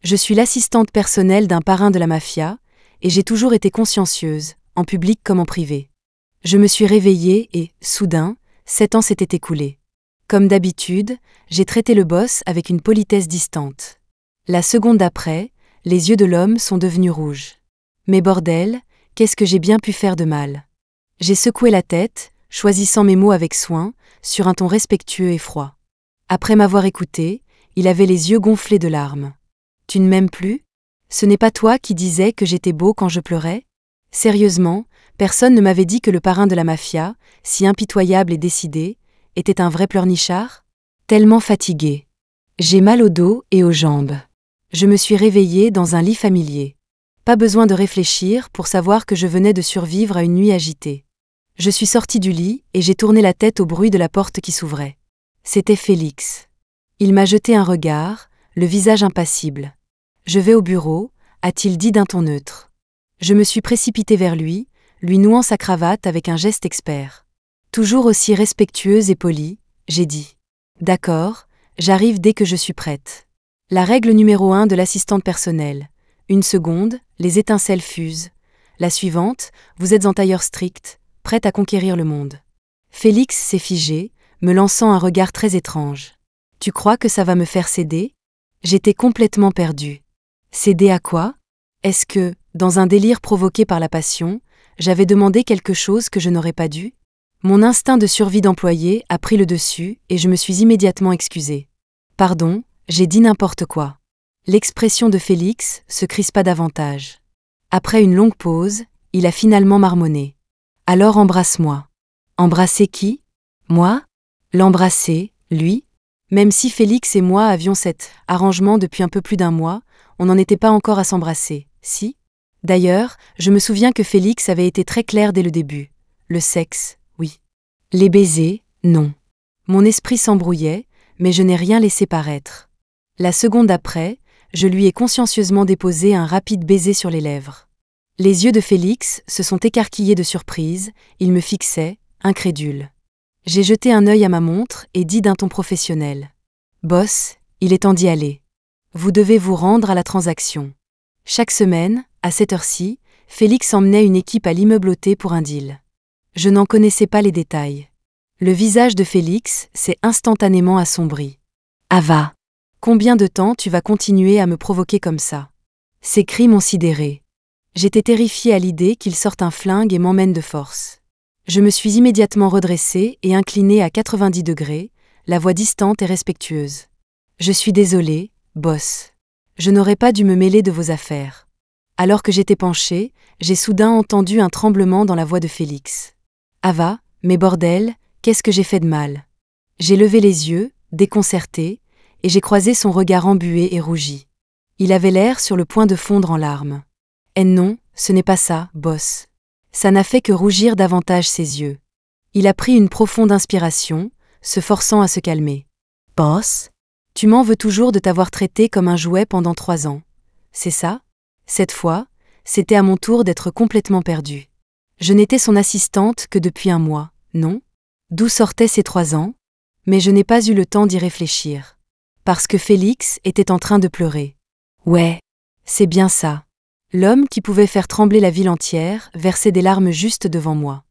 Je suis l'assistante personnelle d'un parrain de la mafia, et j'ai toujours été consciencieuse, en public comme en privé. Je me suis réveillée et, soudain, 7 ans s'étaient écoulés. Comme d'habitude, j'ai traité le boss avec une politesse distante. La seconde d'après, les yeux de l'homme sont devenus rouges. Mais bordel, qu'est-ce que j'ai bien pu faire de mal? J'ai secoué la tête, choisissant mes mots avec soin, sur un ton respectueux et froid. Après m'avoir écouté, il avait les yeux gonflés de larmes. Tu ne m'aimes plus? Ce n'est pas toi qui disais que j'étais beau quand je pleurais? Sérieusement, personne ne m'avait dit que le parrain de la mafia, si impitoyable et décidé, était un vrai pleurnichard? Tellement fatigué. J'ai mal au dos et aux jambes. Je me suis réveillée dans un lit familier. Pas besoin de réfléchir pour savoir que je venais de survivre à une nuit agitée. Je suis sortie du lit et j'ai tourné la tête au bruit de la porte qui s'ouvrait. C'était Félix. Il m'a jeté un regard, le visage impassible. « Je vais au bureau », a-t-il dit d'un ton neutre. Je me suis précipitée vers lui nouant sa cravate avec un geste expert. Toujours aussi respectueuse et polie, j'ai dit. « D'accord, j'arrive dès que je suis prête. » La règle numéro 1 de l'assistante personnelle. 1 seconde, les étincelles fusent. La suivante, vous êtes en tailleur strict, prête à conquérir le monde. Félix s'est figé, me lançant un regard très étrange. « Tu crois que ça va me faire céder ?» J'étais complètement perdue. Céder à quoi? Est-ce que, dans un délire provoqué par la passion, j'avais demandé quelque chose que je n'aurais pas dû? Mon instinct de survie d'employé a pris le dessus et je me suis immédiatement excusée. « Pardon, j'ai dit n'importe quoi. » L'expression de Félix se crispa davantage. Après une longue pause, il a finalement marmonné. « Alors embrasse-moi. » Embrasser qui? Moi? L'embrasser, lui? Même si Félix et moi avions cet arrangement depuis un peu plus d'1 mois, on n'en était pas encore à s'embrasser, si? D'ailleurs, je me souviens que Félix avait été très clair dès le début. Le sexe, oui. Les baisers, non. Mon esprit s'embrouillait, mais je n'ai rien laissé paraître. La seconde après, je lui ai consciencieusement déposé un rapide baiser sur les lèvres. Les yeux de Félix se sont écarquillés de surprise, il me fixait, incrédule. J'ai jeté un œil à ma montre et dit d'un ton professionnel. « Boss, il est temps d'y aller. Vous devez vous rendre à la transaction. » Chaque semaine, à cette heure-ci, Félix emmenait une équipe à l'immeuble pour un deal. Je n'en connaissais pas les détails. Le visage de Félix s'est instantanément assombri. « Ava, combien de temps tu vas continuer à me provoquer comme ça ?» Ses cris m'ont sidéré. J'étais terrifiée à l'idée qu'il sorte un flingue et m'emmène de force. Je me suis immédiatement redressée et inclinée à 90 degrés, la voix distante et respectueuse. « Je suis désolée, boss. Je n'aurais pas dû me mêler de vos affaires. » Alors que j'étais penchée, j'ai soudain entendu un tremblement dans la voix de Félix. « Ava, mais bordel, qu'est-ce que j'ai fait de mal ?» J'ai levé les yeux, déconcertée, et j'ai croisé son regard embué et rougi. Il avait l'air sur le point de fondre en larmes. « Eh non, ce n'est pas ça, boss. » Ça n'a fait que rougir davantage ses yeux. Il a pris une profonde inspiration, se forçant à se calmer. « Boss, tu m'en veux toujours de t'avoir traité comme un jouet pendant 3 ans. C'est ça? » Cette fois, c'était à mon tour d'être complètement perdue. Je n'étais son assistante que depuis 1 mois, non? D'où sortaient ces 3 ans? Mais je n'ai pas eu le temps d'y réfléchir. Parce que Félix était en train de pleurer. Ouais, c'est bien ça. L'homme qui pouvait faire trembler la ville entière versait des larmes juste devant moi.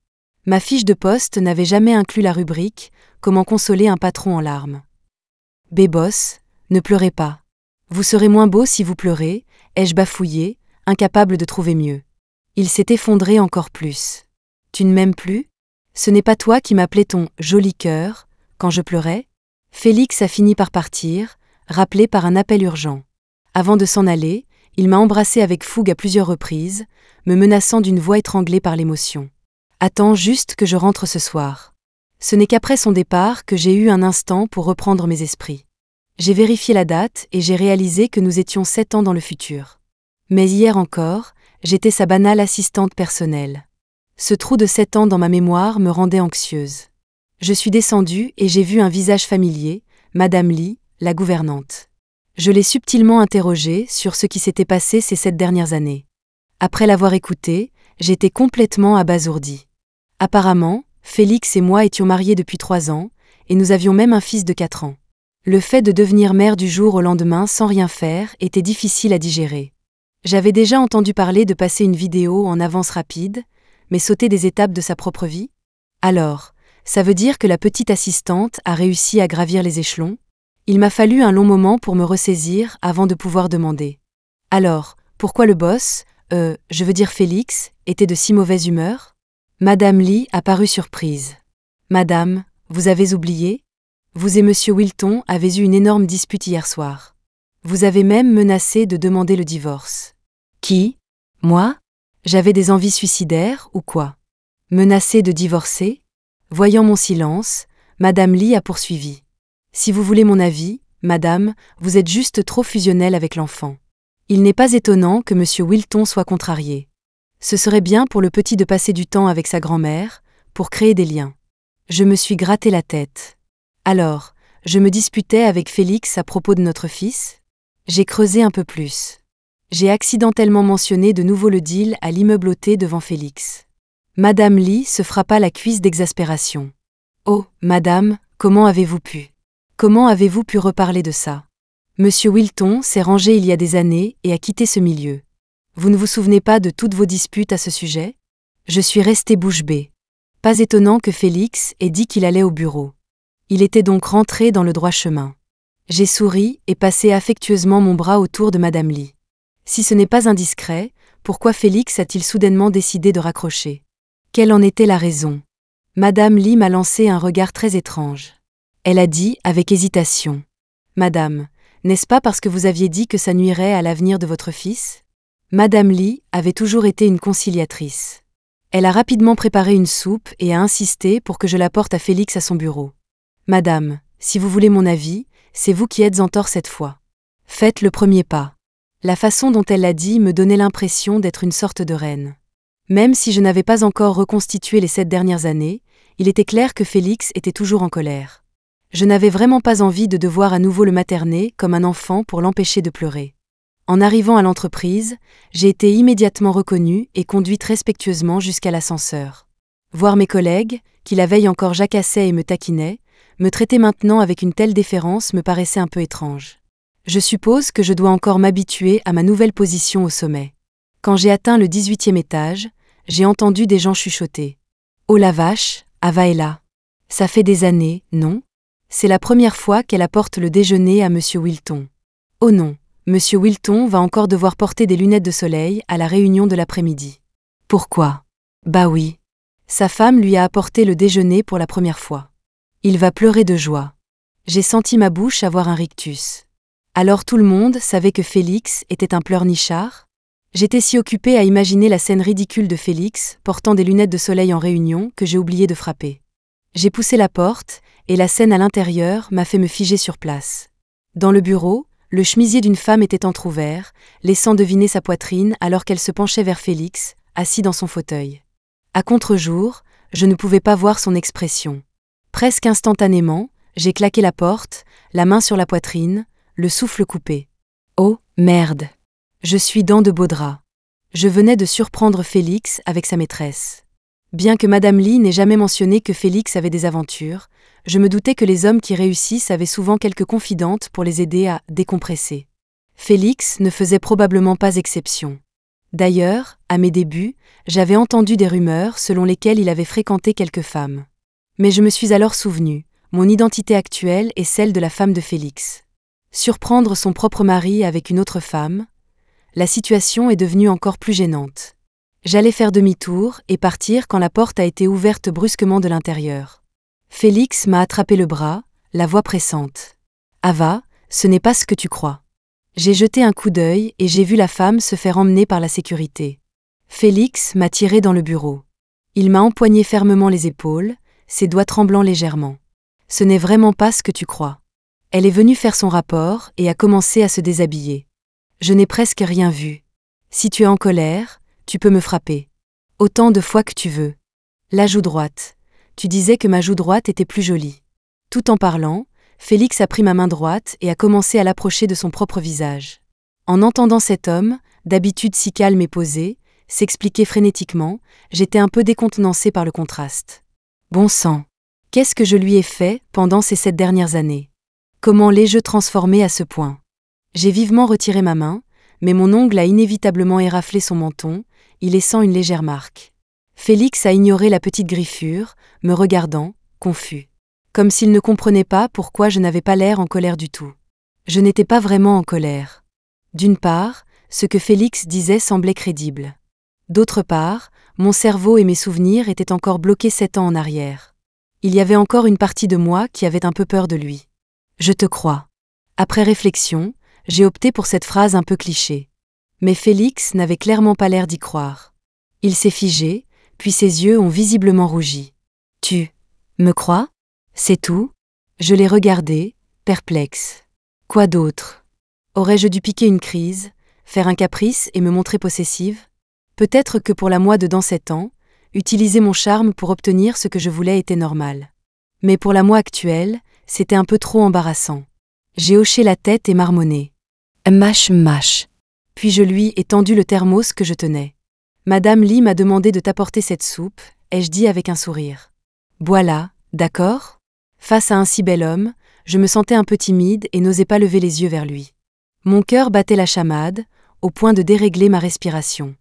Ma fiche de poste n'avait jamais inclus la rubrique « Comment consoler un patron en larmes ». « Boss, ne pleurez pas. Vous serez moins beau si vous pleurez », ai-je bafouillé, incapable de trouver mieux. Il s'est effondré encore plus. « Tu ne m'aimes plus? Ce n'est pas toi qui m'appelais ton « joli cœur » quand je pleurais ?» Félix a fini par partir, rappelé par un appel urgent. Avant de s'en aller, il m'a embrassé avec fougue à plusieurs reprises, me menaçant d'une voix étranglée par l'émotion. « Attends juste que je rentre ce soir. » Ce n'est qu'après son départ que j'ai eu un instant pour reprendre mes esprits. J'ai vérifié la date et j'ai réalisé que nous étions 7 ans dans le futur. Mais hier encore, j'étais sa banale assistante personnelle. Ce trou de 7 ans dans ma mémoire me rendait anxieuse. Je suis descendue et j'ai vu un visage familier, Madame Lee, la gouvernante. Je l'ai subtilement interrogée sur ce qui s'était passé ces 7 dernières années. Après l'avoir écoutée, j'étais complètement abasourdie. Apparemment, Félix et moi étions mariés depuis 3 ans, et nous avions même un fils de 4 ans. Le fait de devenir mère du jour au lendemain sans rien faire était difficile à digérer. J'avais déjà entendu parler de passer une vidéo en avance rapide, mais sauter des étapes de sa propre vie? Alors, ça veut dire que la petite assistante a réussi à gravir les échelons? Il m'a fallu un long moment pour me ressaisir avant de pouvoir demander. Alors, pourquoi le boss, je veux dire Félix, était de si mauvaise humeur? Madame Lee apparut surprise. Madame, vous avez oublié? Vous et Monsieur Wilton avez eu une énorme dispute hier soir. Vous avez même menacé de demander le divorce. Qui? Moi? J'avais des envies suicidaires ou quoi? Menacé de divorcer? Voyant mon silence, Madame Lee a poursuivi. Si vous voulez mon avis, Madame, vous êtes juste trop fusionnelle avec l'enfant. Il n'est pas étonnant que Monsieur Wilton soit contrarié. Ce serait bien pour le petit de passer du temps avec sa grand-mère, pour créer des liens. Je me suis gratté la tête. Alors, je me disputais avec Félix à propos de notre fils? J'ai creusé un peu plus. J'ai accidentellement mentionné de nouveau le deal à l'immeuble ôté devant Félix. Madame Lee se frappa la cuisse d'exaspération. Oh, Madame, comment avez-vous pu? Comment avez-vous pu reparler de ça? Monsieur Wilton s'est rangé il y a des années et a quitté ce milieu. Vous ne vous souvenez pas de toutes vos disputes à ce sujet? Je suis restée bouche bée. Pas étonnant que Félix ait dit qu'il allait au bureau. Il était donc rentré dans le droit chemin. J'ai souri et passé affectueusement mon bras autour de Madame Lee. Si ce n'est pas indiscret, pourquoi Félix a-t-il soudainement décidé de raccrocher? Quelle en était la raison? Madame Lee m'a lancé un regard très étrange. Elle a dit avec hésitation. Madame, n'est-ce pas parce que vous aviez dit que ça nuirait à l'avenir de votre fils? Madame Lee avait toujours été une conciliatrice. Elle a rapidement préparé une soupe et a insisté pour que je l'apporte à Félix à son bureau. Madame, si vous voulez mon avis, c'est vous qui êtes en tort cette fois. Faites le premier pas. La façon dont elle l'a dit me donnait l'impression d'être une sorte de reine. Même si je n'avais pas encore reconstitué les 7 dernières années, il était clair que Félix était toujours en colère. Je n'avais vraiment pas envie de devoir à nouveau le materner comme un enfant pour l'empêcher de pleurer. En arrivant à l'entreprise, j'ai été immédiatement reconnue et conduite respectueusement jusqu'à l'ascenseur. Voir mes collègues, qui la veille encore jacassaient et me taquinaient, me traiter maintenant avec une telle déférence me paraissait un peu étrange. Je suppose que je dois encore m'habituer à ma nouvelle position au sommet. Quand j'ai atteint le 18e étage, j'ai entendu des gens chuchoter. « Oh la vache, Ava est là. Ça fait des années, non? C'est la première fois qu'elle apporte le déjeuner à Monsieur Wilton. Oh non, Monsieur Wilton va encore devoir porter des lunettes de soleil à la réunion de l'après-midi. Pourquoi? Bah oui. Sa femme lui a apporté le déjeuner pour la première fois. Il va pleurer de joie. J'ai senti ma bouche avoir un rictus. Alors tout le monde savait que Félix était un pleurnichard? J'étais si occupée à imaginer la scène ridicule de Félix, portant des lunettes de soleil en réunion, que j'ai oublié de frapper. J'ai poussé la porte, et la scène à l'intérieur m'a fait me figer sur place. Dans le bureau, le chemisier d'une femme était entrouvert, laissant deviner sa poitrine alors qu'elle se penchait vers Félix, assis dans son fauteuil. À contre-jour, je ne pouvais pas voir son expression. Presque instantanément, j'ai claqué la porte, la main sur la poitrine, le souffle coupé. Oh, merde! Je suis dans de beaux draps. Je venais de surprendre Félix avec sa maîtresse. Bien que Madame Lee n'ait jamais mentionné que Félix avait des aventures, je me doutais que les hommes qui réussissent avaient souvent quelques confidentes pour les aider à décompresser. Félix ne faisait probablement pas exception. D'ailleurs, à mes débuts, j'avais entendu des rumeurs selon lesquelles il avait fréquenté quelques femmes. Mais je me suis alors souvenu, mon identité actuelle est celle de la femme de Félix. Surprendre son propre mari avec une autre femme, la situation est devenue encore plus gênante. J'allais faire demi-tour et partir quand la porte a été ouverte brusquement de l'intérieur. Félix m'a attrapé le bras, la voix pressante. « Ava, ce n'est pas ce que tu crois. » J'ai jeté un coup d'œil et j'ai vu la femme se faire emmener par la sécurité. Félix m'a tiré dans le bureau. Il m'a empoigné fermement les épaules, ses doigts tremblant légèrement. « Ce n'est vraiment pas ce que tu crois. » Elle est venue faire son rapport et a commencé à se déshabiller. Je n'ai presque rien vu. Si tu es en colère, tu peux me frapper. Autant de fois que tu veux. La joue droite. Tu disais que ma joue droite était plus jolie. Tout en parlant, Félix a pris ma main droite et a commencé à l'approcher de son propre visage. En entendant cet homme, d'habitude si calme et posé, s'expliquer frénétiquement, j'étais un peu décontenancée par le contraste. Bon sang! Qu'est-ce que je lui ai fait pendant ces 7 dernières années? Comment l'ai-je transformé à ce point? J'ai vivement retiré ma main, mais mon ongle a inévitablement éraflé son menton, y laissant une légère marque. Félix a ignoré la petite griffure, me regardant, confus. Comme s'il ne comprenait pas pourquoi je n'avais pas l'air en colère du tout. Je n'étais pas vraiment en colère. D'une part, ce que Félix disait semblait crédible. D'autre part, mon cerveau et mes souvenirs étaient encore bloqués 7 ans en arrière. Il y avait encore une partie de moi qui avait un peu peur de lui. Je te crois. Après réflexion, j'ai opté pour cette phrase un peu cliché. Mais Félix n'avait clairement pas l'air d'y croire. Il s'est figé, puis ses yeux ont visiblement rougi. Tu me crois? C'est tout? Je l'ai regardé, perplexe. Quoi d'autre? Aurais-je dû piquer une crise, faire un caprice et me montrer possessive? Peut-être que pour la moi de dans 7 ans, utiliser mon charme pour obtenir ce que je voulais était normal. Mais pour la moi actuelle, c'était un peu trop embarrassant. J'ai hoché la tête et marmonné. Mâche. Puis je lui ai tendu le thermos que je tenais. Madame Lee m'a demandé de t'apporter cette soupe, ai-je dit avec un sourire. Voilà, d'accord? Face à un si bel homme, je me sentais un peu timide et n'osais pas lever les yeux vers lui. Mon cœur battait la chamade, au point de dérégler ma respiration.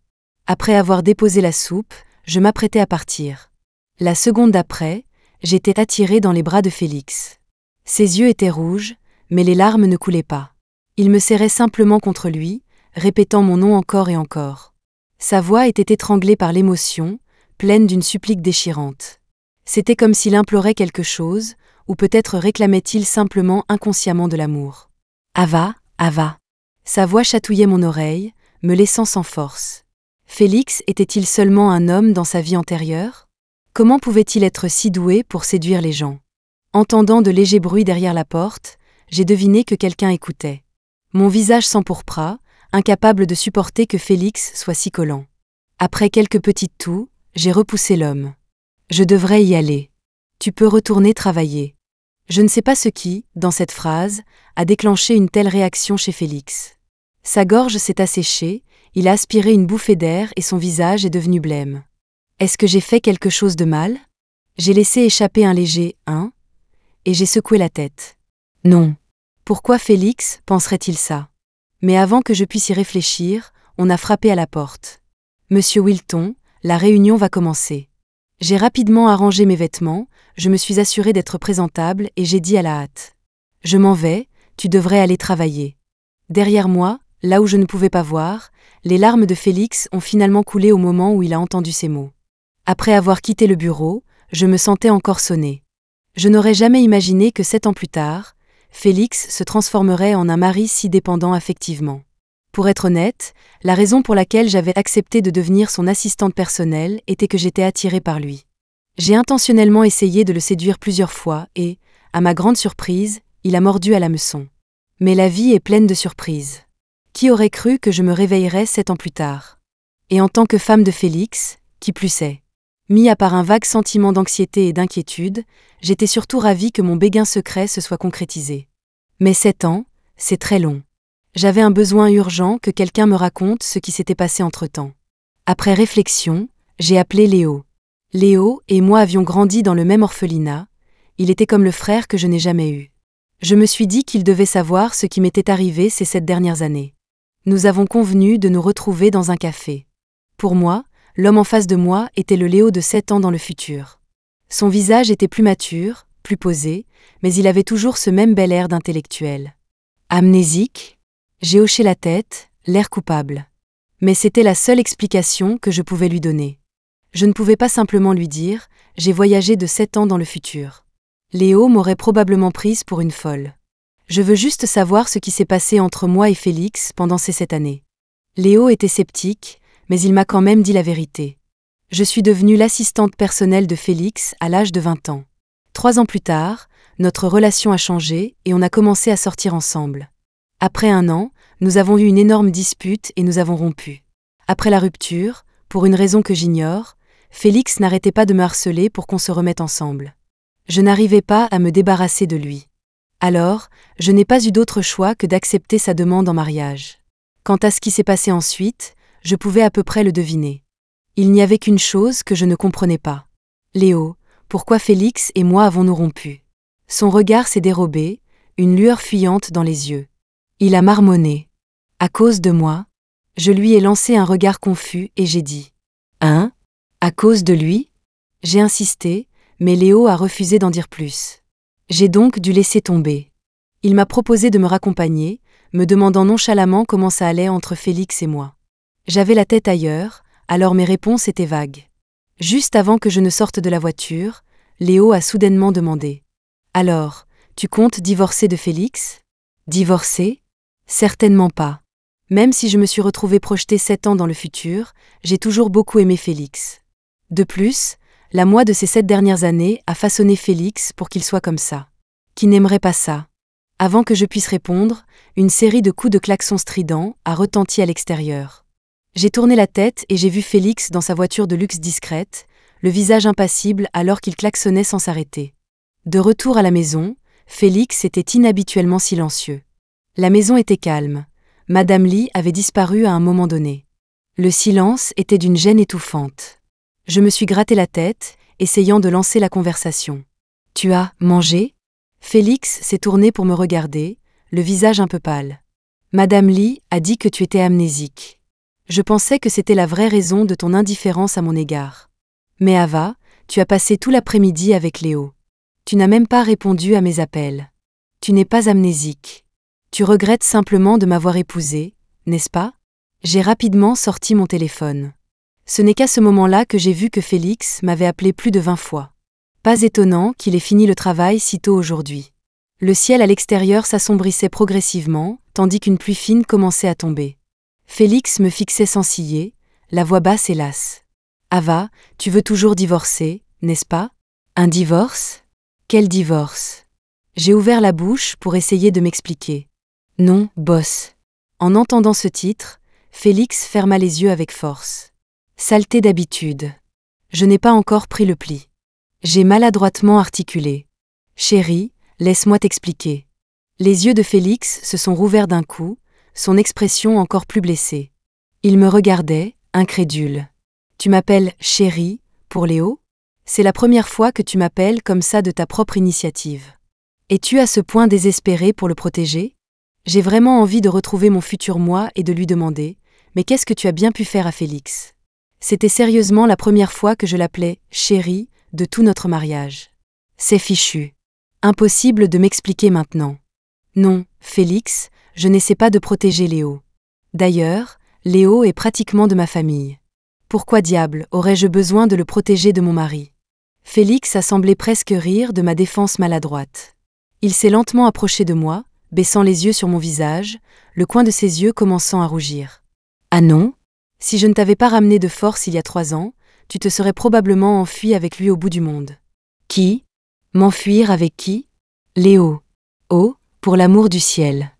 Après avoir déposé la soupe, je m'apprêtais à partir. La seconde d'après, j'étais attirée dans les bras de Félix. Ses yeux étaient rouges, mais les larmes ne coulaient pas. Il me serrait simplement contre lui, répétant mon nom encore et encore. Sa voix était étranglée par l'émotion, pleine d'une supplique déchirante. C'était comme s'il implorait quelque chose, ou peut-être réclamait-il simplement inconsciemment de l'amour. Ava. Sa voix chatouillait mon oreille, me laissant sans force. Félix était-il seulement un homme dans sa vie antérieure? Comment pouvait-il être si doué pour séduire les gens? Entendant de légers bruits derrière la porte, j'ai deviné que quelqu'un écoutait. Mon visage s'empourpra, incapable de supporter que Félix soit si collant. Après quelques petites toux, j'ai repoussé l'homme. Je devrais y aller. Tu peux retourner travailler. Je ne sais pas ce qui, dans cette phrase, a déclenché une telle réaction chez Félix. Sa gorge s'est asséchée, il a aspiré une bouffée d'air et son visage est devenu blême. Est-ce que j'ai fait quelque chose de mal? J'ai laissé échapper un léger « hein » et j'ai secoué la tête. Non. Pourquoi Félix penserait-il ça? Mais avant que je puisse y réfléchir, on a frappé à la porte. Monsieur Wilton, la réunion va commencer. J'ai rapidement arrangé mes vêtements, je me suis assurée d'être présentable et j'ai dit à la hâte. Je m'en vais, tu devrais aller travailler. Derrière moi, là où je ne pouvais pas voir, les larmes de Félix ont finalement coulé au moment où il a entendu ces mots. Après avoir quitté le bureau, je me sentais encore sonnée. Je n'aurais jamais imaginé que 7 ans plus tard, Félix se transformerait en un mari si dépendant affectivement. Pour être honnête, la raison pour laquelle j'avais accepté de devenir son assistante personnelle était que j'étais attirée par lui. J'ai intentionnellement essayé de le séduire plusieurs fois et, à ma grande surprise, il a mordu à l'hameçon. Mais la vie est pleine de surprises. Qui aurait cru que je me réveillerais 7 ans plus tard? Et en tant que femme de Félix, qui plus est? Mis à part un vague sentiment d'anxiété et d'inquiétude, j'étais surtout ravie que mon béguin secret se soit concrétisé. Mais 7 ans, c'est très long. J'avais un besoin urgent que quelqu'un me raconte ce qui s'était passé entre-temps. Après réflexion, j'ai appelé Léo. Léo et moi avions grandi dans le même orphelinat, il était comme le frère que je n'ai jamais eu. Je me suis dit qu'il devait savoir ce qui m'était arrivé ces 7 dernières années. Nous avons convenu de nous retrouver dans un café. Pour moi, l'homme en face de moi était le Léo de 7 ans dans le futur. Son visage était plus mature, plus posé, mais il avait toujours ce même bel air d'intellectuel. Amnésique? J'ai hoché la tête, l'air coupable. Mais c'était la seule explication que je pouvais lui donner. Je ne pouvais pas simplement lui dire « j'ai voyagé de 7 ans dans le futur ». Léo m'aurait probablement prise pour une folle. Je veux juste savoir ce qui s'est passé entre moi et Félix pendant ces 7 années. Léo était sceptique, mais il m'a quand même dit la vérité. Je suis devenue l'assistante personnelle de Félix à l'âge de 20 ans. 3 ans plus tard, notre relation a changé et on a commencé à sortir ensemble. Après 1 an, nous avons eu une énorme dispute et nous avons rompu. Après la rupture, pour une raison que j'ignore, Félix n'arrêtait pas de me harceler pour qu'on se remette ensemble. Je n'arrivais pas à me débarrasser de lui. Alors, je n'ai pas eu d'autre choix que d'accepter sa demande en mariage. Quant à ce qui s'est passé ensuite, je pouvais à peu près le deviner. Il n'y avait qu'une chose que je ne comprenais pas. Léo, pourquoi Félix et moi avons-nous rompu? Son regard s'est dérobé, une lueur fuyante dans les yeux. Il a marmonné. À cause de moi? Je lui ai lancé un regard confus et j'ai dit. Hein? À cause de lui? J'ai insisté, mais Léo a refusé d'en dire plus. J'ai donc dû laisser tomber. Il m'a proposé de me raccompagner, me demandant nonchalamment comment ça allait entre Félix et moi. J'avais la tête ailleurs, alors mes réponses étaient vagues. Juste avant que je ne sorte de la voiture, Léo a soudainement demandé. Alors, tu comptes divorcer de Félix? Divorcer? Certainement pas. Même si je me suis retrouvée projetée 7 ans dans le futur, j'ai toujours beaucoup aimé Félix. De plus, la moi de ces 7 dernières années a façonné Félix pour qu'il soit comme ça. Qui n'aimerait pas ça? Avant que je puisse répondre, une série de coups de klaxon stridents a retenti à l'extérieur. J'ai tourné la tête et j'ai vu Félix dans sa voiture de luxe discrète, le visage impassible alors qu'il klaxonnait sans s'arrêter. De retour à la maison, Félix était inhabituellement silencieux. La maison était calme. Madame Lee avait disparu à un moment donné. Le silence était d'une gêne étouffante. Je me suis gratté la tête, essayant de lancer la conversation. « Tu as mangé ?» Félix s'est tourné pour me regarder, le visage un peu pâle. « Madame Lee a dit que tu étais amnésique. Je pensais que c'était la vraie raison de ton indifférence à mon égard. Mais Ava, tu as passé tout l'après-midi avec Léo. Tu n'as même pas répondu à mes appels. Tu n'es pas amnésique. Tu regrettes simplement de m'avoir épousée, n'est-ce pas ? » J'ai rapidement sorti mon téléphone. Ce n'est qu'à ce moment-là que j'ai vu que Félix m'avait appelé plus de 20 fois. Pas étonnant qu'il ait fini le travail si tôt aujourd'hui. Le ciel à l'extérieur s'assombrissait progressivement, tandis qu'une pluie fine commençait à tomber. Félix me fixait sans ciller, la voix basse et lasse. « Ava, tu veux toujours divorcer, n'est-ce pas ? Un divorce ? Quel divorce ? » J'ai ouvert la bouche pour essayer de m'expliquer. « Non, boss. » En entendant ce titre, Félix ferma les yeux avec force. Saleté d'habitude. Je n'ai pas encore pris le pli. J'ai maladroitement articulé. « Chérie, laisse-moi t'expliquer. » Les yeux de Félix se sont rouverts d'un coup, son expression encore plus blessée. Il me regardait, incrédule. « Tu m'appelles « chérie » pour Léo ? C'est la première fois que tu m'appelles comme ça de ta propre initiative. Es-tu à ce point désespéré pour le protéger ? J'ai vraiment envie de retrouver mon futur moi et de lui demander « Mais qu'est-ce que tu as bien pu faire à Félix ?» C'était sérieusement la première fois que je l'appelais « chérie » de tout notre mariage. C'est fichu. Impossible de m'expliquer maintenant. Non, Félix, je n'essaie pas de protéger Léo. D'ailleurs, Léo est pratiquement de ma famille. Pourquoi diable aurais-je besoin de le protéger de mon mari ? Félix a semblé presque rire de ma défense maladroite. Il s'est lentement approché de moi, baissant les yeux sur mon visage, le coin de ses yeux commençant à rougir. « Ah non ? Si je ne t'avais pas ramené de force il y a 3 ans, tu te serais probablement enfui avec lui au bout du monde. » Qui ? M'enfuir avec qui ? Léo. Oh, pour l'amour du ciel.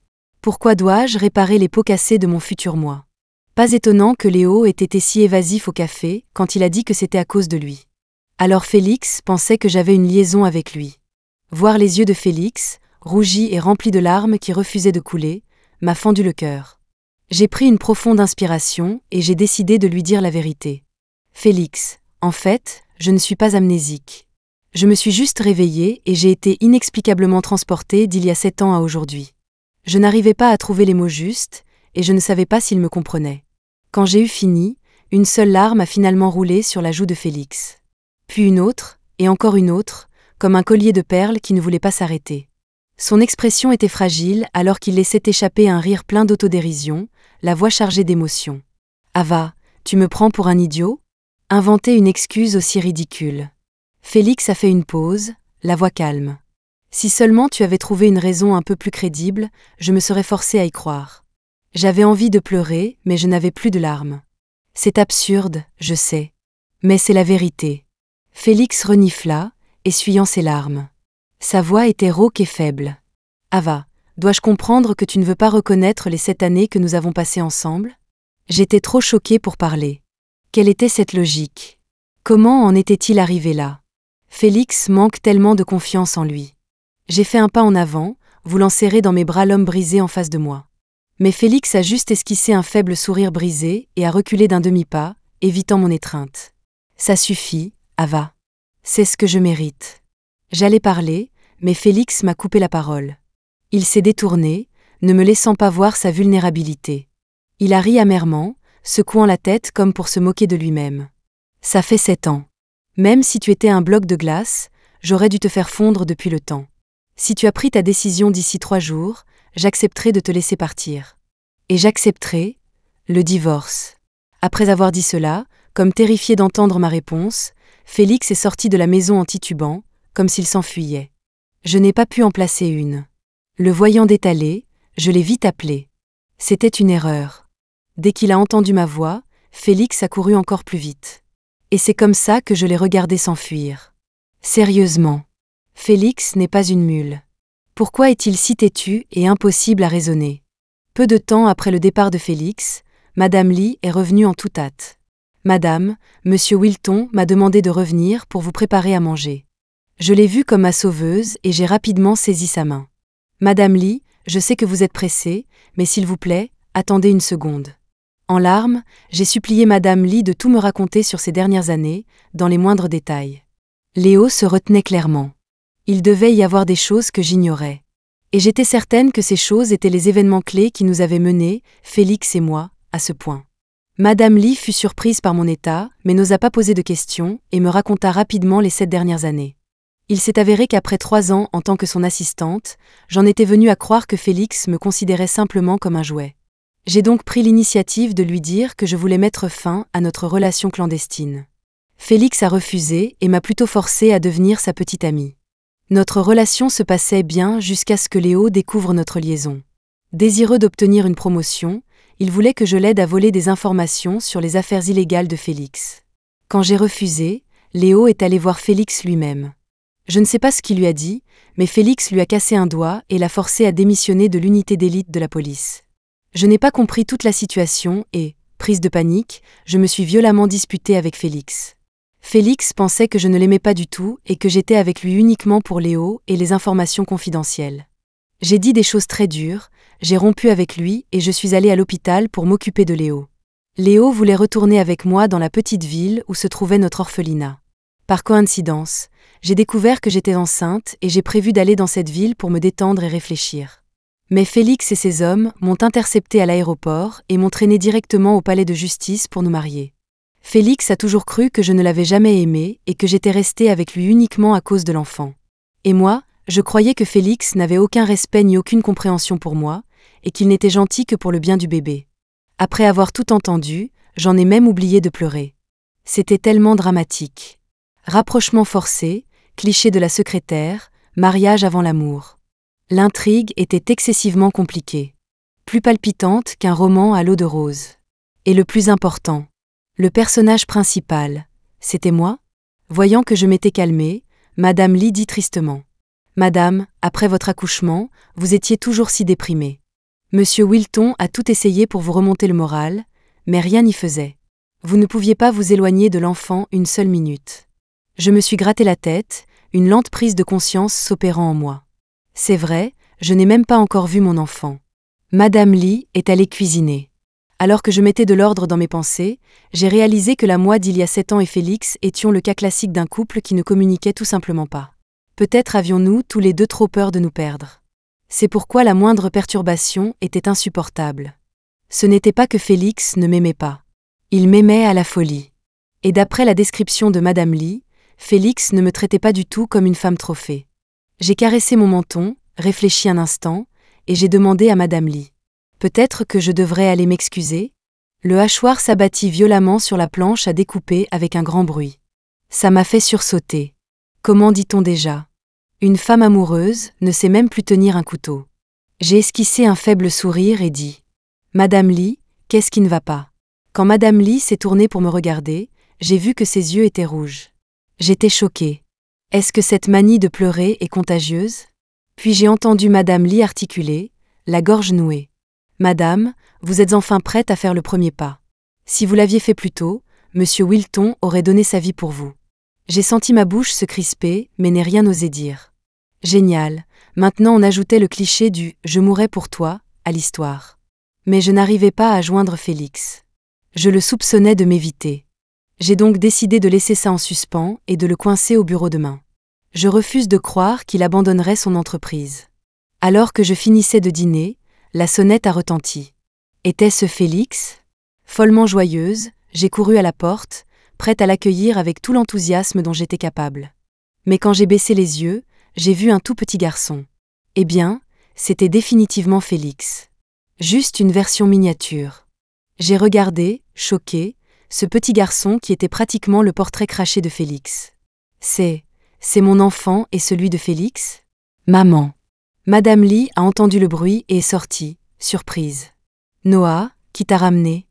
Pourquoi dois-je réparer les pots cassés de mon futur moi ? Pas étonnant que Léo ait été si évasif au café quand il a dit que c'était à cause de lui. Alors Félix pensait que j'avais une liaison avec lui. Voir les yeux de Félix, rougis et remplis de larmes qui refusaient de couler, m'a fendu le cœur. J'ai pris une profonde inspiration et j'ai décidé de lui dire la vérité. Félix, en fait, je ne suis pas amnésique. Je me suis juste réveillée et j'ai été inexplicablement transportée d'il y a 7 ans à aujourd'hui. Je n'arrivais pas à trouver les mots justes et je ne savais pas s'il me comprenait. Quand j'ai eu fini, une seule larme a finalement roulé sur la joue de Félix. Puis une autre, et encore une autre, comme un collier de perles qui ne voulait pas s'arrêter. Son expression était fragile alors qu'il laissait échapper un rire plein d'autodérision, la voix chargée d'émotion. « Ava, tu me prends pour un idiot ? Inventer une excuse aussi ridicule. » Félix a fait une pause, la voix calme. « Si seulement tu avais trouvé une raison un peu plus crédible, je me serais forcée à y croire. » J'avais envie de pleurer, mais je n'avais plus de larmes. C'est absurde, je sais. Mais c'est la vérité. Félix renifla, essuyant ses larmes. Sa voix était rauque et faible. « Ava, dois-je comprendre que tu ne veux pas reconnaître les 7 années que nous avons passées ensemble ? » J'étais trop choquée pour parler. Quelle était cette logique ? Comment en était-il arrivé là ? Félix manque tellement de confiance en lui. J'ai fait un pas en avant, voulant serrer dans mes bras l'homme brisé en face de moi. Mais Félix a juste esquissé un faible sourire brisé et a reculé d'un demi-pas, évitant mon étreinte. « Ça suffit, Ava. C'est ce que je mérite. » J'allais parler, mais Félix m'a coupé la parole. Il s'est détourné, ne me laissant pas voir sa vulnérabilité. Il a ri amèrement, secouant la tête comme pour se moquer de lui-même. Ça fait 7 ans. Même si tu étais un bloc de glace, j'aurais dû te faire fondre depuis le temps. Si tu as pris ta décision d'ici 3 jours, j'accepterai de te laisser partir. Et j'accepterai le divorce. Après avoir dit cela, comme terrifié d'entendre ma réponse, Félix est sorti de la maison en titubant, comme s'il s'enfuyait. Je n'ai pas pu en placer une. Le voyant détaler, je l'ai vite appelé. C'était une erreur. Dès qu'il a entendu ma voix, Félix a couru encore plus vite. Et c'est comme ça que je l'ai regardé s'enfuir. Sérieusement. Félix n'est pas une mule. Pourquoi est-il si têtu et impossible à raisonner? Peu de temps après le départ de Félix, Madame Lee est revenue en toute hâte. Madame, Monsieur Wilton m'a demandé de revenir pour vous préparer à manger. Je l'ai vue comme ma sauveuse et j'ai rapidement saisi sa main. Madame Lee, je sais que vous êtes pressée, mais s'il vous plaît, attendez une seconde. En larmes, j'ai supplié Madame Lee de tout me raconter sur ces dernières années, dans les moindres détails. Léo se retenait clairement. Il devait y avoir des choses que j'ignorais. Et j'étais certaine que ces choses étaient les événements clés qui nous avaient menés, Félix et moi, à ce point. Madame Lee fut surprise par mon état, mais n'osa pas poser de questions et me raconta rapidement les 7 dernières années. Il s'est avéré qu'après 3 ans en tant que son assistante, j'en étais venue à croire que Félix me considérait simplement comme un jouet. J'ai donc pris l'initiative de lui dire que je voulais mettre fin à notre relation clandestine. Félix a refusé et m'a plutôt forcée à devenir sa petite amie. Notre relation se passait bien jusqu'à ce que Léo découvre notre liaison. Désireux d'obtenir une promotion, il voulait que je l'aide à voler des informations sur les affaires illégales de Félix. Quand j'ai refusé, Léo est allé voir Félix lui-même. Je ne sais pas ce qu'il lui a dit, mais Félix lui a cassé un doigt et l'a forcé à démissionner de l'unité d'élite de la police. Je n'ai pas compris toute la situation et, prise de panique, je me suis violemment disputée avec Félix. Félix pensait que je ne l'aimais pas du tout et que j'étais avec lui uniquement pour Léo et les informations confidentielles. J'ai dit des choses très dures, j'ai rompu avec lui et je suis allée à l'hôpital pour m'occuper de Léo. Léo voulait retourner avec moi dans la petite ville où se trouvait notre orphelinat. Par coïncidence, j'ai découvert que j'étais enceinte et j'ai prévu d'aller dans cette ville pour me détendre et réfléchir. Mais Félix et ses hommes m'ont intercepté à l'aéroport et m'ont traîné directement au palais de justice pour nous marier. Félix a toujours cru que je ne l'avais jamais aimé et que j'étais restée avec lui uniquement à cause de l'enfant. Et moi, je croyais que Félix n'avait aucun respect ni aucune compréhension pour moi, et qu'il n'était gentil que pour le bien du bébé. Après avoir tout entendu, j'en ai même oublié de pleurer. C'était tellement dramatique. Rapprochement forcé, cliché de la secrétaire, mariage avant l'amour. L'intrigue était excessivement compliquée. Plus palpitante qu'un roman à l'eau de rose. Et le plus important, le personnage principal, c'était moi? Voyant que je m'étais calmée, Madame Lee dit tristement. Madame, après votre accouchement, vous étiez toujours si déprimée. Monsieur Wilton a tout essayé pour vous remonter le moral, mais rien n'y faisait. Vous ne pouviez pas vous éloigner de l'enfant une seule minute. Je me suis gratté la tête, une lente prise de conscience s'opérant en moi. C'est vrai, je n'ai même pas encore vu mon enfant. Madame Lee est allée cuisiner. Alors que je mettais de l'ordre dans mes pensées, j'ai réalisé que la moi d'il y a 7 ans et Félix étions le cas classique d'un couple qui ne communiquait tout simplement pas. Peut-être avions-nous tous les deux trop peur de nous perdre. C'est pourquoi la moindre perturbation était insupportable. Ce n'était pas que Félix ne m'aimait pas. Il m'aimait à la folie. Et d'après la description de Madame Lee, Félix ne me traitait pas du tout comme une femme trophée. J'ai caressé mon menton, réfléchi un instant, et j'ai demandé à Madame Lee. Peut-être que je devrais aller m'excuser? Le hachoir s'abattit violemment sur la planche à découper avec un grand bruit. Ça m'a fait sursauter. Comment dit-on déjà? Une femme amoureuse ne sait même plus tenir un couteau. J'ai esquissé un faible sourire et dit « Madame Lee, qu'est-ce qui ne va pas ?» Quand Madame Lee s'est tournée pour me regarder, j'ai vu que ses yeux étaient rouges. J'étais choquée. Est-ce que cette manie de pleurer est contagieuse? Puis j'ai entendu Madame Lee articuler, la gorge nouée. « Madame, vous êtes enfin prête à faire le premier pas. Si vous l'aviez fait plus tôt, Monsieur Wilton aurait donné sa vie pour vous. » J'ai senti ma bouche se crisper, mais n'ai rien osé dire. Génial, maintenant on ajoutait le cliché du « je mourrais pour toi » à l'histoire. Mais je n'arrivais pas à joindre Félix. Je le soupçonnais de m'éviter. J'ai donc décidé de laisser ça en suspens et de le coincer au bureau demain. Je refuse de croire qu'il abandonnerait son entreprise. Alors que je finissais de dîner, la sonnette a retenti. Était-ce Félix? Follement joyeuse, j'ai couru à la porte, prête à l'accueillir avec tout l'enthousiasme dont j'étais capable. Mais quand j'ai baissé les yeux, j'ai vu un tout petit garçon. Eh bien, c'était définitivement Félix. Juste une version miniature. J'ai regardé, choquée, ce petit garçon qui était pratiquement le portrait craché de Félix. C'est mon enfant et celui de Félix? Maman. Madame Lee a entendu le bruit et est sortie, surprise. Noah, qui t'a ramené?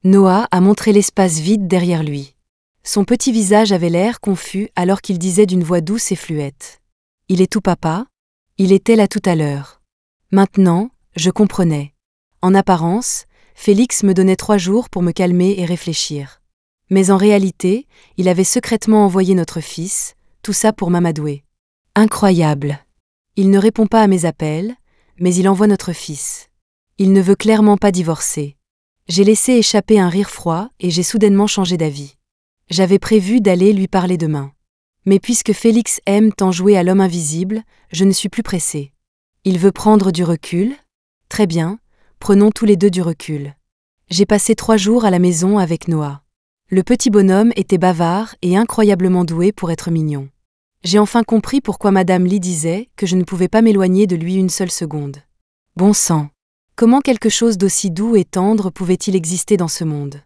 Noah a montré l'espace vide derrière lui. Son petit visage avait l'air confus alors qu'il disait d'une voix douce et fluette. Il est tout papa? Il était là tout à l'heure. Maintenant, je comprenais. En apparence, Félix me donnait 3 jours pour me calmer et réfléchir. Mais en réalité, il avait secrètement envoyé notre fils, tout ça pour m'amadouer. Incroyable. Il ne répond pas à mes appels, mais il envoie notre fils. Il ne veut clairement pas divorcer. J'ai laissé échapper un rire froid et j'ai soudainement changé d'avis. J'avais prévu d'aller lui parler demain. Mais puisque Félix aime tant jouer à l'homme invisible, je ne suis plus pressée. Il veut prendre du recul? Très bien, prenons tous les deux du recul. J'ai passé 3 jours à la maison avec Noah. Le petit bonhomme était bavard et incroyablement doué pour être mignon. J'ai enfin compris pourquoi Madame Lee disait que je ne pouvais pas m'éloigner de lui une seule seconde. Bon sang! Comment quelque chose d'aussi doux et tendre pouvait-il exister dans ce monde?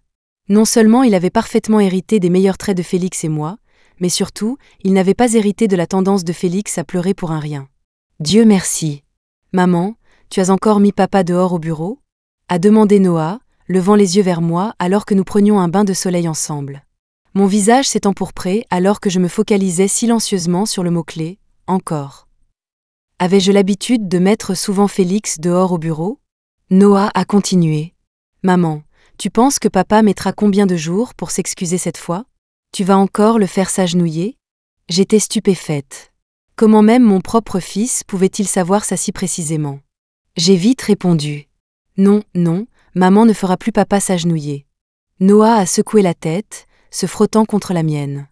Non seulement il avait parfaitement hérité des meilleurs traits de Félix et moi, mais surtout, il n'avait pas hérité de la tendance de Félix à pleurer pour un rien. Dieu merci. Maman, tu as encore mis papa dehors au bureau? A demandé Noah, levant les yeux vers moi alors que nous prenions un bain de soleil ensemble. Mon visage s'est empourpré alors que je me focalisais silencieusement sur le mot-clé « encore ». Avais-je l'habitude de mettre souvent Félix dehors au bureau? Noah a continué. Maman, tu penses que papa mettra combien de jours pour s'excuser cette fois? Tu vas encore le faire s'agenouiller? J'étais stupéfaite. Comment même mon propre fils pouvait-il savoir ça si précisément? J'ai vite répondu. Non, non, maman ne fera plus papa s'agenouiller. Noah a secoué la tête, se frottant contre la mienne.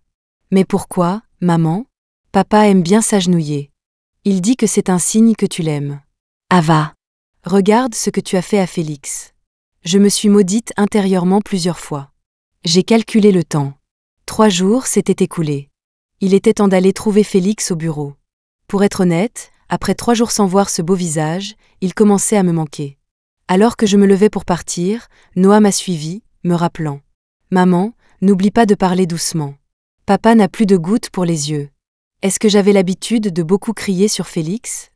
Mais pourquoi, maman? Papa aime bien s'agenouiller. Il dit que c'est un signe que tu l'aimes. Ava. Regarde ce que tu as fait à Félix. Je me suis maudite intérieurement plusieurs fois. J'ai calculé le temps. 3 jours s'étaient écoulés. Il était temps d'aller trouver Félix au bureau. Pour être honnête, après 3 jours sans voir ce beau visage, il commençait à me manquer. Alors que je me levais pour partir, Noah m'a suivi, me rappelant. Maman, n'oublie pas de parler doucement. Papa n'a plus de gouttes pour les yeux. Est-ce que j'avais l'habitude de beaucoup crier sur Félix?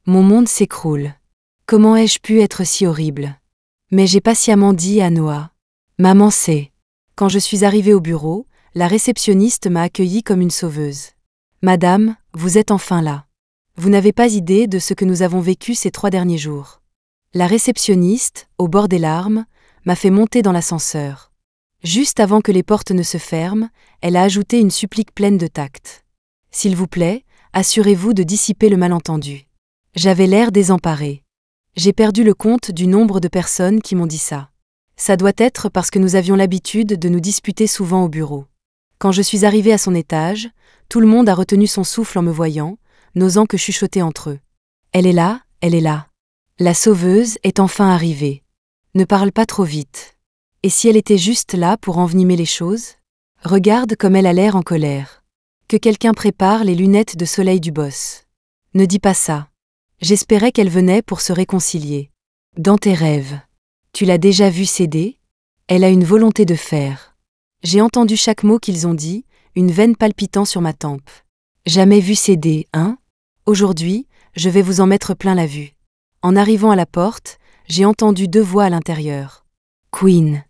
Mon monde s'écroule. Comment ai-je pu être si horrible? Mais j'ai patiemment dit à Noah. Maman sait. Quand je suis arrivée au bureau, la réceptionniste m'a accueillie comme une sauveuse. Madame, vous êtes enfin là. Vous n'avez pas idée de ce que nous avons vécu ces 3 derniers jours. La réceptionniste, au bord des larmes, m'a fait monter dans l'ascenseur. Juste avant que les portes ne se ferment, elle a ajouté une supplique pleine de tact. S'il vous plaît, assurez-vous de dissiper le malentendu. J'avais l'air désemparée. J'ai perdu le compte du nombre de personnes qui m'ont dit ça. Ça doit être parce que nous avions l'habitude de nous disputer souvent au bureau. Quand je suis arrivée à son étage, tout le monde a retenu son souffle en me voyant, n'osant que chuchoter entre eux. Elle est là, elle est là. La sauveuse est enfin arrivée. Ne parle pas trop vite. Et si elle était juste là pour envenimer les choses? Regarde comme elle a l'air en colère. Que quelqu'un prépare les lunettes de soleil du boss. Ne dis pas ça. J'espérais qu'elle venait pour se réconcilier. Dans tes rêves. Tu l'as déjà vue céder? Elle a une volonté de fer. J'ai entendu chaque mot qu'ils ont dit, une veine palpitant sur ma tempe. Jamais vue céder, hein? Aujourd'hui, je vais vous en mettre plein la vue. En arrivant à la porte, j'ai entendu 2 voix à l'intérieur. Queen.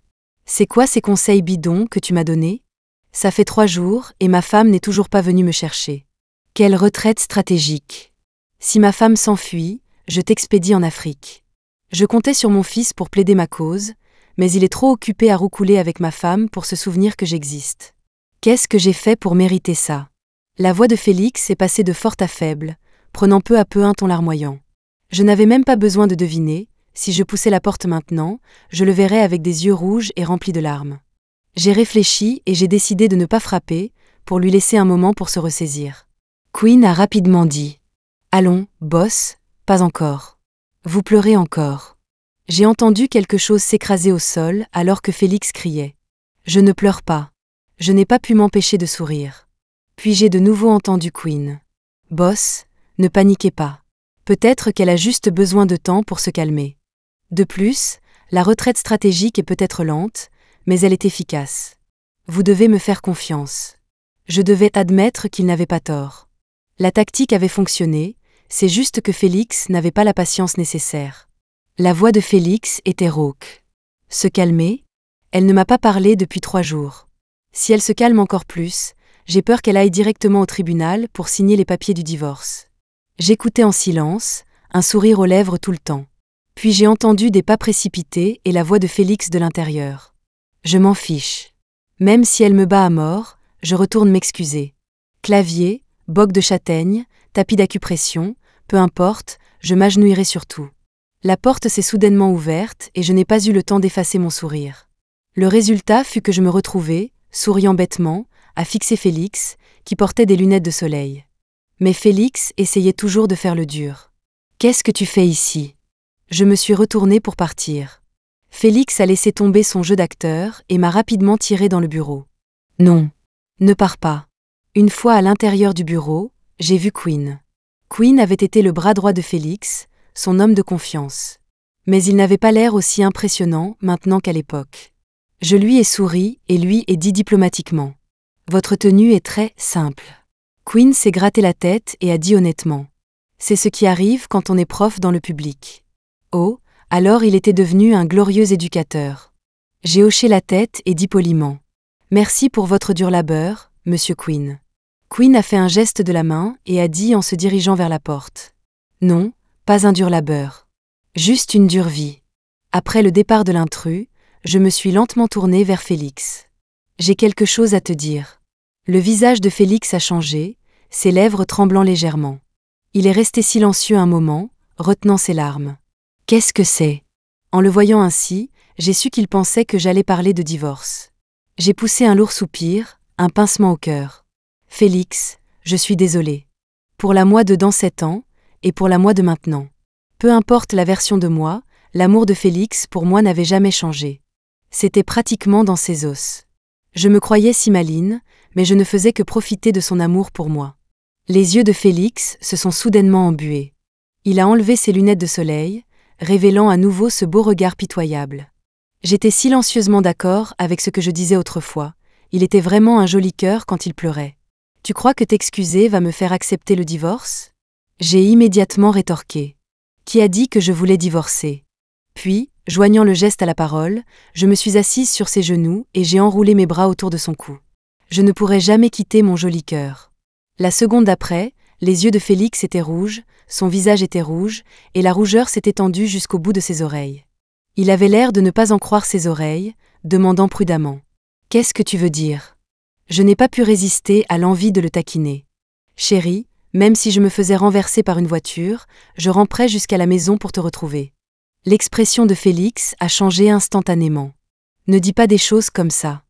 C'est quoi ces conseils bidons que tu m'as donnés? Ça fait 3 jours et ma femme n'est toujours pas venue me chercher. Quelle retraite stratégique. Si ma femme s'enfuit, je t'expédie en Afrique. Je comptais sur mon fils pour plaider ma cause, mais il est trop occupé à roucouler avec ma femme pour se souvenir que j'existe. Qu'est-ce que j'ai fait pour mériter ça? La voix de Félix est passée de forte à faible, prenant peu à peu un ton larmoyant. Je n'avais même pas besoin de deviner, si je poussais la porte maintenant, je le verrais avec des yeux rouges et remplis de larmes. J'ai réfléchi et j'ai décidé de ne pas frapper, pour lui laisser un moment pour se ressaisir. Queen a rapidement dit. Allons, boss, pas encore. Vous pleurez encore. J'ai entendu quelque chose s'écraser au sol alors que Félix criait. Je ne pleure pas. Je n'ai pas pu m'empêcher de sourire. Puis j'ai de nouveau entendu Queen. Boss, ne paniquez pas. Peut-être qu'elle a juste besoin de temps pour se calmer. De plus, la retraite stratégique est peut-être lente, mais elle est efficace. Vous devez me faire confiance. Je devais admettre qu'il n'avait pas tort. La tactique avait fonctionné, c'est juste que Félix n'avait pas la patience nécessaire. La voix de Félix était rauque. Se calmer? Elle ne m'a pas parlé depuis 3 jours. Si elle se calme encore plus, j'ai peur qu'elle aille directement au tribunal pour signer les papiers du divorce. J'écoutais en silence, un sourire aux lèvres tout le temps. Puis j'ai entendu des pas précipités et la voix de Félix de l'intérieur. Je m'en fiche. Même si elle me bat à mort, je retourne m'excuser. Clavier, boc de châtaigne, tapis d'acupression, peu importe, je m'agenouillerai sur tout. La porte s'est soudainement ouverte et je n'ai pas eu le temps d'effacer mon sourire. Le résultat fut que je me retrouvai, souriant bêtement, à fixer Félix, qui portait des lunettes de soleil. Mais Félix essayait toujours de faire le dur. « Qu'est-ce que tu fais ici ?» Je me suis retournée pour partir. Félix a laissé tomber son jeu d'acteur et m'a rapidement tiré dans le bureau. « Non. Ne pars pas. » Une fois à l'intérieur du bureau, j'ai vu Queen. Queen avait été le bras droit de Félix, son homme de confiance. Mais il n'avait pas l'air aussi impressionnant maintenant qu'à l'époque. Je lui ai souri et lui ai dit diplomatiquement. « Votre tenue est très simple. » Queen s'est gratté la tête et a dit honnêtement. « C'est ce qui arrive quand on est prof dans le public. » Oh, alors il était devenu un glorieux éducateur. J'ai hoché la tête et dit poliment. « Merci pour votre dur labeur, monsieur Queen. » Queen a fait un geste de la main et a dit en se dirigeant vers la porte. « Non, pas un dur labeur. Juste une dure vie. » Après le départ de l'intrus, je me suis lentement tournée vers Félix. « J'ai quelque chose à te dire. » Le visage de Félix a changé, ses lèvres tremblant légèrement. Il est resté silencieux un moment, retenant ses larmes. « Qu'est-ce que c'est ?» En le voyant ainsi, j'ai su qu'il pensait que j'allais parler de divorce. J'ai poussé un lourd soupir, un pincement au cœur. « Félix, je suis désolée. Pour la moi de dans 7 ans, et pour la moi de maintenant. Peu importe la version de moi, l'amour de Félix pour moi n'avait jamais changé. C'était pratiquement dans ses os. Je me croyais si maligne, mais je ne faisais que profiter de son amour pour moi. » Les yeux de Félix se sont soudainement embués. Il a enlevé ses lunettes de soleil, révélant à nouveau ce beau regard pitoyable. J'étais silencieusement d'accord avec ce que je disais autrefois. Il était vraiment un joli cœur quand il pleurait. « Tu crois que t'excuser va me faire accepter le divorce ?» J'ai immédiatement rétorqué. « Qui a dit que je voulais divorcer ?» Puis, joignant le geste à la parole, je me suis assise sur ses genoux et j'ai enroulé mes bras autour de son cou. Je ne pourrais jamais quitter mon joli cœur. La seconde d'après, les yeux de Félix étaient rouges, son visage était rouge, et la rougeur s'est étendue jusqu'au bout de ses oreilles. Il avait l'air de ne pas en croire ses oreilles, demandant prudemment. « Qu'est-ce que tu veux dire ?» Je n'ai pas pu résister à l'envie de le taquiner. « Chérie, même si je me faisais renverser par une voiture, je ramperais jusqu'à la maison pour te retrouver. » L'expression de Félix a changé instantanément. « Ne dis pas des choses comme ça. »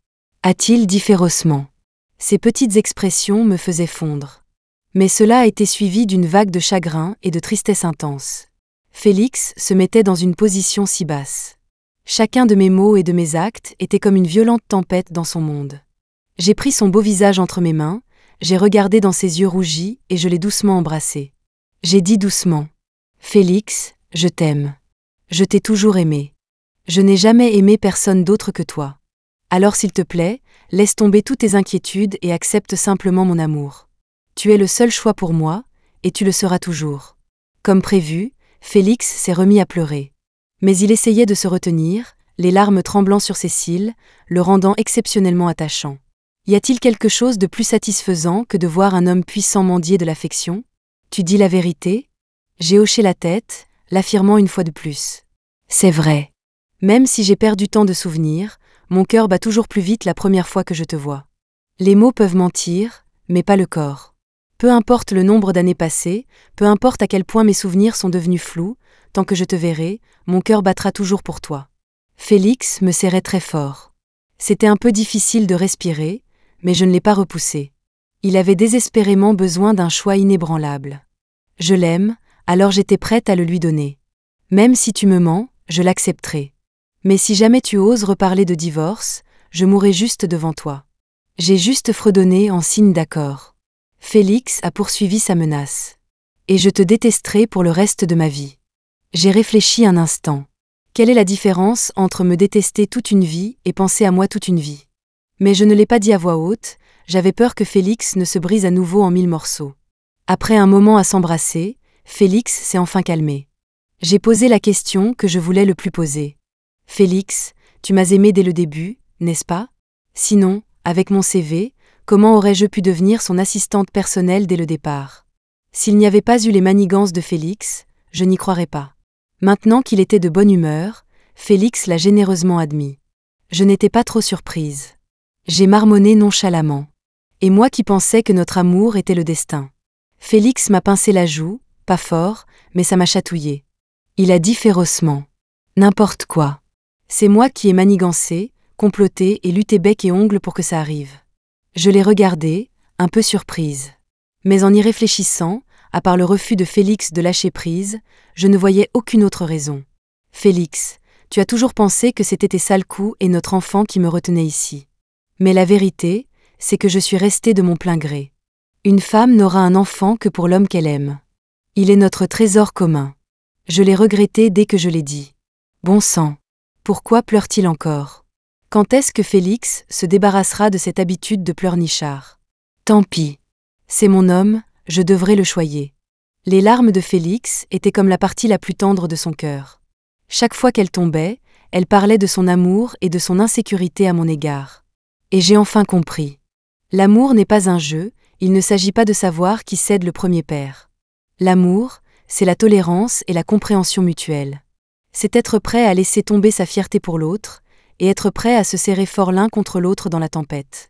A-t-il dit férocement. Ces petites expressions me faisaient fondre. Mais cela a été suivi d'une vague de chagrin et de tristesse intense. Félix se mettait dans une position si basse. Chacun de mes mots et de mes actes était comme une violente tempête dans son monde. J'ai pris son beau visage entre mes mains, j'ai regardé dans ses yeux rougis et je l'ai doucement embrassé. J'ai dit doucement. « Félix, je t'aime. Je t'ai toujours aimé. Je n'ai jamais aimé personne d'autre que toi. Alors s'il te plaît, laisse tomber toutes tes inquiétudes et accepte simplement mon amour. Tu es le seul choix pour moi, et tu le seras toujours. » Comme prévu, Félix s'est remis à pleurer. Mais il essayait de se retenir, les larmes tremblant sur ses cils, le rendant exceptionnellement attachant. Y a-t-il quelque chose de plus satisfaisant que de voir un homme puissant mendier de l'affection ? Tu dis la vérité ? J'ai hoché la tête, l'affirmant une fois de plus. C'est vrai. Même si j'ai perdu tant de souvenirs, mon cœur bat toujours plus vite la première fois que je te vois. Les mots peuvent mentir, mais pas le corps. Peu importe le nombre d'années passées, peu importe à quel point mes souvenirs sont devenus flous, tant que je te verrai, mon cœur battra toujours pour toi. Félix me serrait très fort. C'était un peu difficile de respirer, mais je ne l'ai pas repoussé. Il avait désespérément besoin d'un choix inébranlable. Je l'aime, Alors j'étais prête à le lui donner. Même si tu me mens, je l'accepterai. Mais si jamais tu oses reparler de divorce, je mourrai juste devant toi. J'ai juste fredonné en signe d'accord. Félix a poursuivi sa menace. Et je te détesterai pour le reste de ma vie. J'ai réfléchi un instant. Quelle est la différence entre me détester toute une vie et penser à moi toute une vie? Mais je ne l'ai pas dit à voix haute, j'avais peur que Félix ne se brise à nouveau en 1000 morceaux. Après un moment à s'embrasser, Félix s'est enfin calmé. J'ai posé la question que je voulais le plus poser. Félix, tu m'as aimé dès le début, n'est-ce pas? Sinon, avec mon CV, comment aurais-je pu devenir son assistante personnelle dès le départ? S'il n'y avait pas eu les manigances de Félix, je n'y croirais pas. Maintenant qu'il était de bonne humeur, Félix l'a généreusement admis. Je n'étais pas trop surprise. J'ai marmonné nonchalamment. Et moi qui pensais que notre amour était le destin. Félix m'a pincé la joue, pas fort, mais ça m'a chatouillé. Il a dit férocement. N'importe quoi. C'est moi qui ai manigancé, comploté et lutté bec et ongles pour que ça arrive. Je l'ai regardé, un peu surprise. Mais en y réfléchissant, à part le refus de Félix de lâcher prise, je ne voyais aucune autre raison. Félix, tu as toujours pensé que c'était tes sales coups et notre enfant qui me retenaient ici. Mais la vérité, c'est que je suis restée de mon plein gré. Une femme n'aura un enfant que pour l'homme qu'elle aime. Il est notre trésor commun. Je l'ai regretté dès que je l'ai dit. Bon sang. Pourquoi pleure-t-il encore? Quand est-ce que Félix se débarrassera de cette habitude de pleurnichard? Tant pis. C'est mon homme, je devrais le choyer. Les larmes de Félix étaient comme la partie la plus tendre de son cœur. Chaque fois qu'elle tombait, elle parlait de son amour et de son insécurité à mon égard. Et j'ai enfin compris. L'amour n'est pas un jeu, il ne s'agit pas de savoir qui cède le premier paire. L'amour, c'est la tolérance et la compréhension mutuelle. C'est être prêt à laisser tomber sa fierté pour l'autre, et être prêt à se serrer fort l'un contre l'autre dans la tempête.